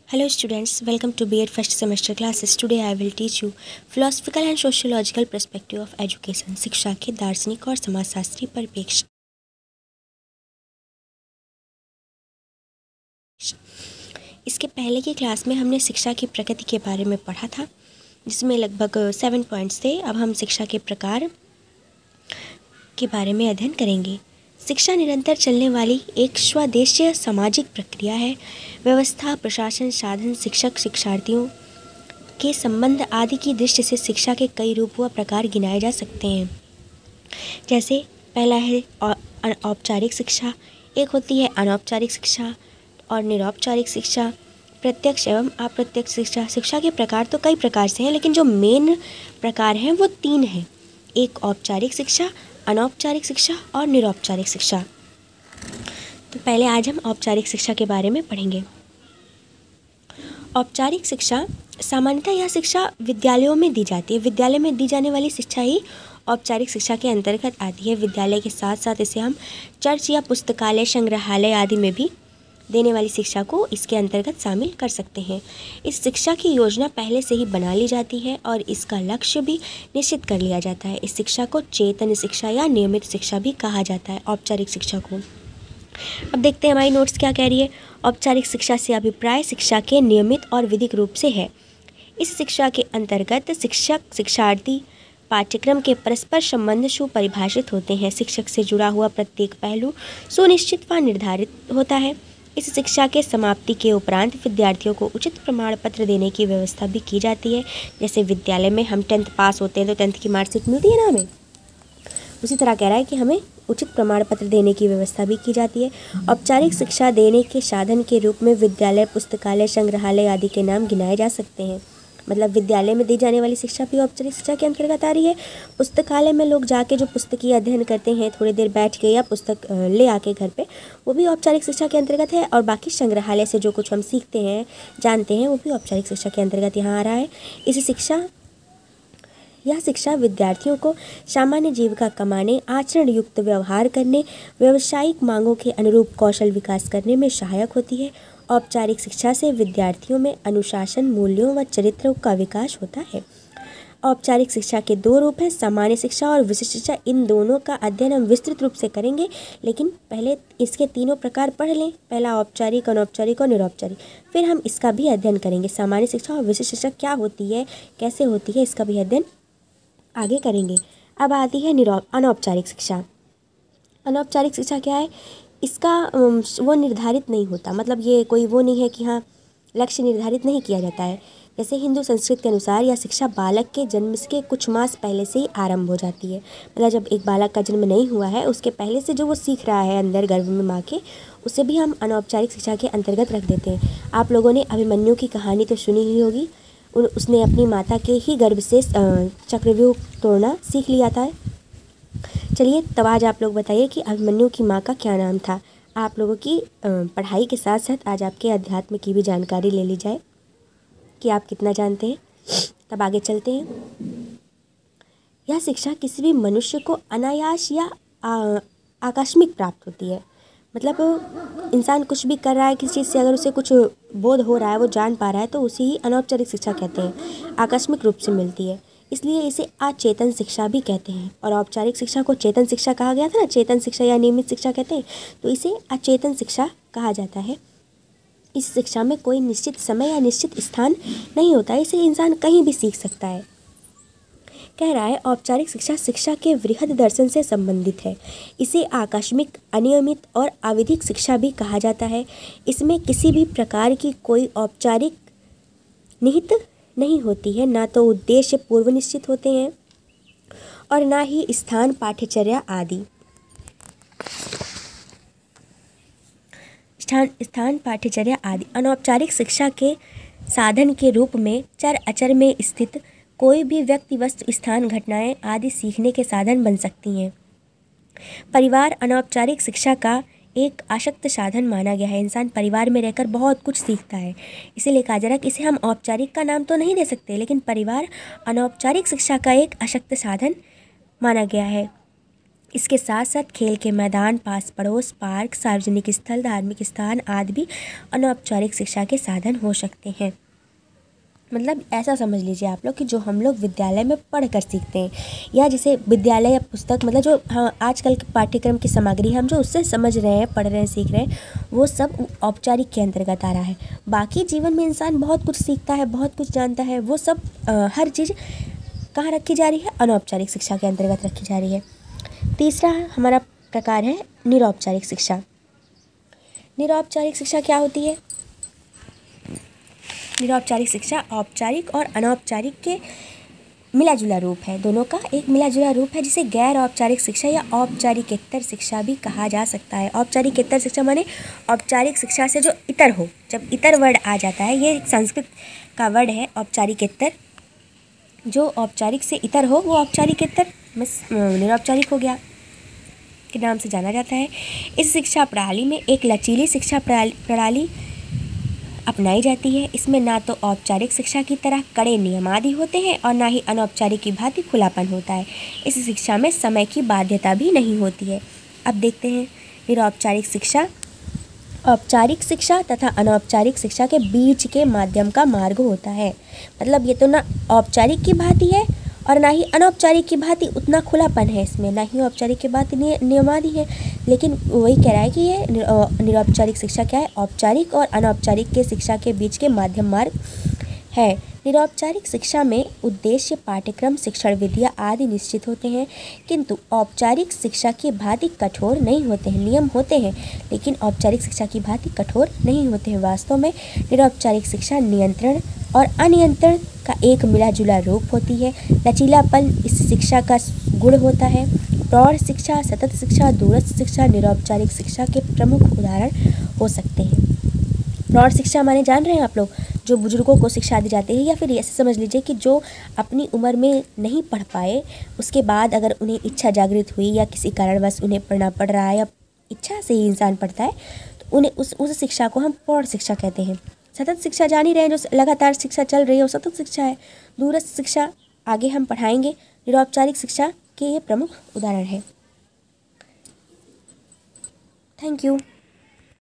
Hello students, welcome to B.Ed first semester classes. Today I will teach you philosophical and sociological perspective of education. शिक्षा के दार्शनिक और समाजशास्त्री परिप्रेक्ष्य। इसके पहले की क्लास में हमने शिक्षा की प्रकृति के बारे में पढ़ा था, जिसमें लगभग 7 पॉइंट्स थे। अब हम शिक्षा के प्रकार के बारे में अध्ययन करेंगे। शिक्षा निरंतर चलने वाली एक स्वदेशीय सामाजिक प्रक्रिया है। व्यवस्था, प्रशासन, साधन, शिक्षक, शिक्षार्थियों के संबंध आदि की दृष्टि से शिक्षा के कई रूप व प्रकार गिनाए जा सकते हैं। जैसे पहला है औपचारिक शिक्षा, एक होती है अनौपचारिक शिक्षा और निरौपचारिक शिक्षा, प्रत्यक्ष एवं अप्रत्यक्ष शिक्षा। शिक्षा के प्रकार तो कई प्रकार से हैं, लेकिन जो मेन प्रकार हैं वो 3 हैं। एक औपचारिक शिक्षा, अनौपचारिक शिक्षा और निरौपचारिक शिक्षा। तो पहले आज हम औपचारिक शिक्षा के बारे में पढ़ेंगे। औपचारिक शिक्षा सामान्यतः यह शिक्षा विद्यालयों में दी जाती है। विद्यालय में दी जाने वाली शिक्षा ही औपचारिक शिक्षा के अंतर्गत आती है। विद्यालय के साथ साथ इसे हम चर्च या पुस्तकालय, संग्रहालय आदि में भी देने वाली शिक्षा को इसके अंतर्गत शामिल कर सकते हैं। इस शिक्षा की योजना पहले से ही बना ली जाती है और इसका लक्ष्य भी निश्चित कर लिया जाता है। इस शिक्षा को चेतन शिक्षा या नियमित शिक्षा भी कहा जाता है, औपचारिक शिक्षा को। अब देखते हैं हमारी नोट्स क्या कह रही है। औपचारिक शिक्षा से अभिप्राय शिक्षा के नियमित और विधिक रूप से है। इस शिक्षा के अंतर्गत शिक्षक, शिक्षार्थी, पाठ्यक्रम के परस्पर संबंध सुपरिभाषित होते हैं। शिक्षक से जुड़ा हुआ प्रत्येक पहलू सुनिश्चित व निर्धारित होता है। इस शिक्षा के समाप्ति के उपरांत विद्यार्थियों को उचित प्रमाण पत्र देने की व्यवस्था भी की जाती है। जैसे विद्यालय में हम 10th पास होते हैं तो 10th की मार्कशीट मिलती है ना हमें, उसी तरह कह रहा है कि हमें उचित प्रमाण पत्र देने की व्यवस्था भी की जाती है। औपचारिक शिक्षा देने के साधन के रूप में विद्यालय, पुस्तकालय, संग्रहालय आदि के नाम गिनाए जा सकते हैं। मतलब विद्यालय में दी जाने वाली शिक्षा भी औपचारिक शिक्षा के अंतर्गत आ रही है। पुस्तकालय में लोग जाके जो पुस्तकीय अध्ययन करते हैं, थोड़ी देर बैठ के या पुस्तक ले आके घर पे, वो भी औपचारिक शिक्षा के अंतर्गत है। और बाकी संग्रहालय से जो कुछ हम सीखते हैं, जानते हैं, वो भी औपचारिक शिक्षा के अंतर्गत यहाँ आ रहा है। यह शिक्षा विद्यार्थियों को सामान्य जीविका कमाने, आचरण युक्त व्यवहार करने, व्यावसायिक मांगों के अनुरूप कौशल विकास करने में सहायक होती है। औपचारिक शिक्षा से विद्यार्थियों में अनुशासन, मूल्यों व चरित्र का विकास होता है। औपचारिक शिक्षा के 2 रूप हैं, सामान्य शिक्षा और विशिष्ट शिक्षा। इन दोनों का अध्ययन हम विस्तृत रूप से करेंगे, लेकिन पहले इसके तीनों प्रकार पढ़ लें। पहला औपचारिक, अनौपचारिक और निरौपचारिक, फिर हम इसका भी अध्ययन करेंगे। सामान्य शिक्षा और विशिष्ट शिक्षा क्या होती है, कैसे होती है, इसका भी अध्ययन आगे करेंगे। अब आती है अनौपचारिक शिक्षा। अनौपचारिक शिक्षा क्या है? इसका वो निर्धारित नहीं होता, मतलब ये कोई वो नहीं है कि हाँ लक्ष्य निर्धारित नहीं किया जाता है। जैसे हिंदू संस्कृति के अनुसार यह शिक्षा बालक के जन्म के कुछ मास पहले से ही आरंभ हो जाती है। मतलब जब एक बालक का जन्म नहीं हुआ है, उसके पहले से जो वो सीख रहा है अंदर गर्भ में माँ के, उसे भी हम अनौपचारिक शिक्षा के अंतर्गत रख देते हैं। आप लोगों ने अभिमन्यु की कहानी तो सुनी ही होगी। उसने अपनी माता के ही गर्भ से चक्रव्यूह तोड़ना सीख लिया था। चलिए तब आज आप लोग बताइए कि अभिमन्यु की माँ का क्या नाम था। आप लोगों की पढ़ाई के साथ साथ आज आपके अध्यात्म की भी जानकारी ले ली जाए कि आप कितना जानते हैं। तब आगे चलते हैं। यह शिक्षा किसी भी मनुष्य को अनायास या आकस्मिक प्राप्त होती है। मतलब इंसान कुछ भी कर रहा है, किसी चीज़ से अगर उसे कुछ बोध हो रहा है, वो जान पा रहा है, तो उसी ही अनौपचारिक शिक्षा कहते हैं। आकस्मिक रूप से मिलती है, इसलिए इसे अचेतन शिक्षा भी कहते हैं। और औपचारिक शिक्षा को चेतन शिक्षा कहा गया था ना, चेतन शिक्षा या नियमित शिक्षा कहते हैं, तो इसे अचेतन शिक्षा कहा जाता है। इस शिक्षा में कोई निश्चित समय या निश्चित स्थान नहीं होता है, इसे इंसान कहीं भी सीख सकता है। कह रहा है औपचारिक शिक्षा शिक्षा के वृहद दर्शन से संबंधित है। इसे आकस्मिक, अनियमित और अविधिक शिक्षा भी कहा जाता है। इसमें किसी भी प्रकार की कोई औपचारिक निहित नहीं होती है, ना तो उद्देश्य पूर्व निश्चित होते हैं और ना ही स्थान, पाठ्यचर्या आदि। स्थान, पाठ्यचर्या आदि। अनौपचारिक शिक्षा के साधन के रूप में चर अचर में स्थित कोई भी व्यक्ति, वस्तु, स्थान, घटनाएं आदि सीखने के साधन बन सकती हैं। परिवार अनौपचारिक शिक्षा का एक अशक्त साधन माना गया है। इंसान परिवार में रहकर बहुत कुछ सीखता है, इसीलिए कहा जा रहा है कि इसे हम औपचारिक का नाम तो नहीं दे सकते, लेकिन परिवार अनौपचारिक शिक्षा का एक अशक्त साधन माना गया है। इसके साथ साथ खेल के मैदान, पास पड़ोस, पार्क, सार्वजनिक स्थल, धार्मिक स्थान आदि भी अनौपचारिक शिक्षा के साधन हो सकते हैं। मतलब ऐसा समझ लीजिए आप लोग कि जो हम लोग विद्यालय में पढ़ कर सीखते हैं, या जैसे विद्यालय या पुस्तक, मतलब जो हाँ आजकल के पाठ्यक्रम की सामग्री हम जो उससे समझ रहे हैं, पढ़ रहे हैं, सीख रहे हैं, वो सब औपचारिक के अंतर्गत आ रहा है। बाकी जीवन में इंसान बहुत कुछ सीखता है, बहुत कुछ जानता है, वो सब हर चीज़ कहाँ रखी जा रही है? अनौपचारिक शिक्षा के अंतर्गत रखी जा रही है। तीसरा हमारा प्रकार है निरौपचारिक शिक्षा। निरौपचारिक शिक्षा क्या होती है? निरौपचारिक शिक्षा औपचारिक और अनौपचारिक के मिला जुला रूप है, दोनों का एक मिला जुला रूप है, जिसे गैर औपचारिक शिक्षा या औपचारिकेतर शिक्षा भी कहा जा सकता है। औपचारिकेतर शिक्षा माने औपचारिक शिक्षा से जो इतर हो, जब इतर वर्ड आ जाता है, ये संस्कृत का वर्ड है औपचारिकेतर, जो औपचारिक से इतर हो वो औपचारिकेतर निरौपचारिक हो गया के नाम से जाना जाता है। इस शिक्षा प्रणाली में एक लचीली शिक्षा प्रणाली अपनाई जाती है। इसमें ना तो औपचारिक शिक्षा की तरह कड़े नियमादि होते हैं और ना ही अनौपचारिक की भांति खुलापन होता है। इस शिक्षा में समय की बाध्यता भी नहीं होती है। अब देखते हैं निरौपचारिक शिक्षा। औपचारिक शिक्षा तथा अनौपचारिक शिक्षा के बीच के माध्यम का मार्ग होता है। मतलब ये तो ना औपचारिक की भांति है और ना ही अनौपचारिक की भांति उतना खुलापन है इसमें, ना ही औपचारिक की भांति नियमादि है, लेकिन वही कह रहा है कि ये निरौपचारिक शिक्षा क्या है? औपचारिक और अनौपचारिक के शिक्षा के बीच के माध्यम मार्ग है। निरौपचारिक शिक्षा में उद्देश्य, पाठ्यक्रम, शिक्षण विधियाँ आदि निश्चित होते हैं, किंतु औपचारिक शिक्षा की भांति कठोर नहीं होते हैं। नियम होते हैं लेकिन औपचारिक शिक्षा की भांति कठोर नहीं होते हैं। वास्तव में निरौपचारिक शिक्षा नियंत्रण और अनियंत्रण का एक मिला जुला रूप होती है। लचीलापन इस शिक्षा का गुण होता है। प्रौढ़ शिक्षा, सतत शिक्षा, दूरस्थ शिक्षा निरौपचारिक शिक्षा के प्रमुख उदाहरण हो सकते हैं। प्रौढ़ शिक्षा माने जान रहे हैं आप लोग, जो बुजुर्गों को शिक्षा दी जाती है, या फिर ऐसे समझ लीजिए कि जो अपनी उम्र में नहीं पढ़ पाए, उसके बाद अगर उन्हें इच्छा जागृत हुई या किसी कारणवश उन्हें पढ़ना पड़ रहा है या इच्छा से ही इंसान पढ़ता है, तो उन्हें उस शिक्षा को हम प्रौढ़ शिक्षा कहते हैं। सतत शिक्षा जान ही रहे हैं, जो लगातार शिक्षा चल रही है वो सतत शिक्षा है। दूरस्थ शिक्षा आगे हम पढ़ाएंगे। निरौपचारिक शिक्षा के ये प्रमुख उदाहरण हैं। Thank you.